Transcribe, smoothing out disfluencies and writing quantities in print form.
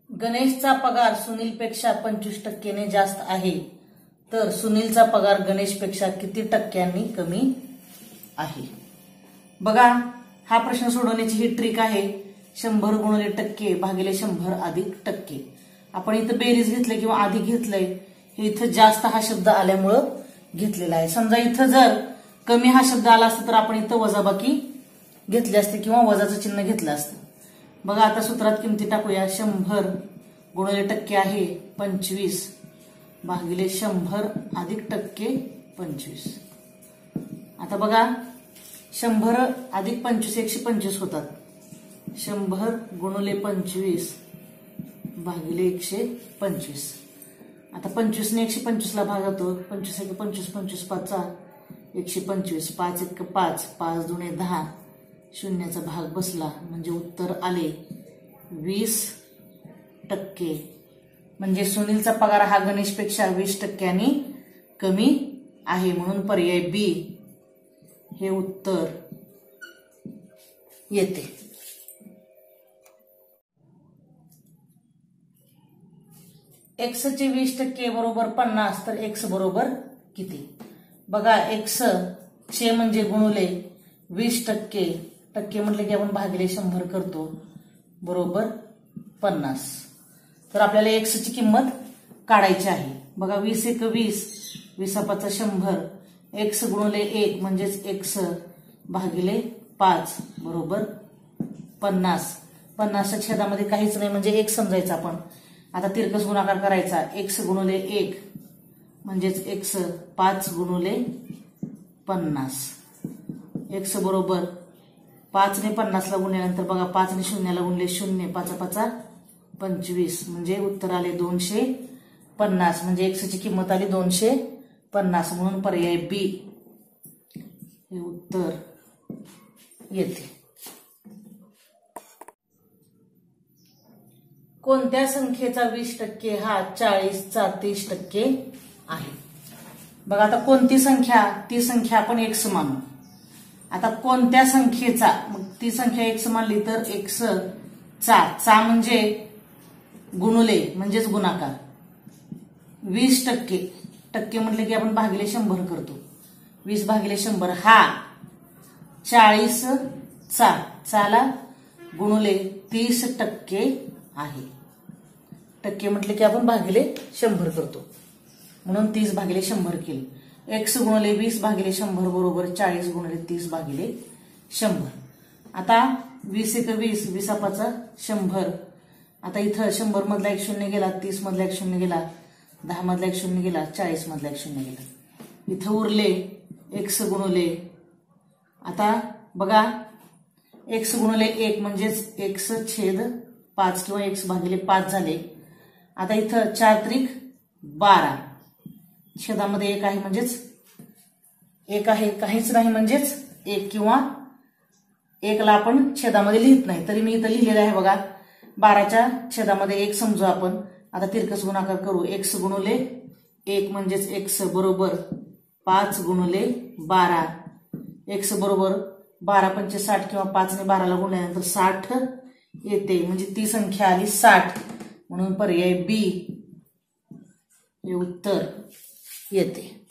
गणेशचा पगार सुनीलपेक्षा 25% जास्त आहे, तर सुनीलचा पगार गणेशपेक्षा किती टक्क्यांनी कमी आहे? बघा, हा प्रश्न सोडवण्याची ही ट्रिक आहे 100 गुणिले टक्के भागिले 100 अधिक टक्के. आपण इथं बेरीज घेतले किंवा अधिक घेतलंय, हे इथं जास्त हा शब्द आल्यामुळं घेतलेला आहे. समजा इथं जर कमी हा शब्द आला असता तर आपण इथं वजाबाकी घेतली असते किंवा वजाचं चिन्ह घेतलं असतं. बघा, आता सूत्रात किमती टाकूया. 100 गुणिले टक्के आहे 25 भागिले 100 अधिक टक्के 25. आता बघा, 100 अधिक 25 125 होतात. 100 गुणिले 25 भागिले 125. आता 25 ने 125 ला भाग होतो. 25 1 25 25 5 125 5 1 5 5 2 10 शून्याचा भाग बसला म्हणजे उत्तर आले 20%. म्हणजे सुनीलचा पगार हा गणेशपेक्षा 20% कमी आहे, म्हणून पर्याय बी हे उत्तर येते. एक्स चे 20% बरोबर 50, तर एक्स बरोबर किती? बघा, एक्स चे म्हणजे गुणुले 20%, टक्के म्हटले की आपण भागिले 100 करतो, बरोबर 50. तर आपल्याला एक्स ची किंमत काढायची आहे. बघा, 20 1 20 20 5 100 एक्स गुणिले 1 म्हणजेच एक्स भागिले 5 बरोबर 50. 50च्या छेदामध्ये काहीच नाही म्हणजे 1 समजायचं आपण. आता तिरकस गुणाकार करायचा. एक्स गुणिले 1 म्हणजेच एक्स 5 गुणिले 50. एक्स बरोबर 5 ने 50 ला गुणल्यानंतर बघा 5 ने 0 ला गुणले 0 5 5 25 म्हणजे उत्तर आले 250. म्हणजे एक्स ची किंमत आली 250, म्हणून पर्याय बी हे उत्तर येते. कोणत्या संख्येचा 20% हा 40चा 30% आहे? बघा, आता कोणती संख्या, ती संख्या आपण एक्स मानू. आता कोणत्या संख्येचा, मग ती संख्या एक्स मानली तर एक्स चा म्हणजे गुणुले म्हणजेच गुणाकार. 20% टक्के म्हटले की आपण भागिले 100 करतो. 20 भागिले 100 हा 40 चा गुणुले 30% आहे. टक्के म्हटले की आपण भागिले 100 करतो, म्हणून 30 भागिले 100 केले. एक्स गुणिले 20 भागिले 100 बरोबर 40 गुणिले 30 भागिले 100. आता 20 1 20 20 5 100. आता इथं 100 मधला 1 शून्य गेला, 30 मधला 1 शून्य गेला, 10 मधला 1 शून्य गेला, 40 मधला 1 शून्य गेला. इथं उरले एक्स गुणिले, आता बघा एक्स गुणिले 1 म्हणजेच एक्स छेद 5 किंवा एक्स भागिले 5 झाले. आता इथं 4 त्रिक 12, छेदामध्ये 1 आहे म्हणजेच 1 आहे, काहीच नाही म्हणजेच 1 किंवा 1 ला आपण छेदामध्ये लिहित नाही, तरी मी इथं लिहिलेलं आहे बघा. 12च्या छेदामध्ये 1 समजू आपण. आता तिरकस गुणाकार करू. एक्स गुणिले 1 म्हणजेच एक्स बरोबर 5 गुणिले 12. एक्स बरोबर 12 पंचे 60 किंवा 5 ने 12 ला गुणल्यानंतर 60 येते, म्हणजे ती संख्या आली 60, म्हणून पर्याय बी हे उत्तर येते.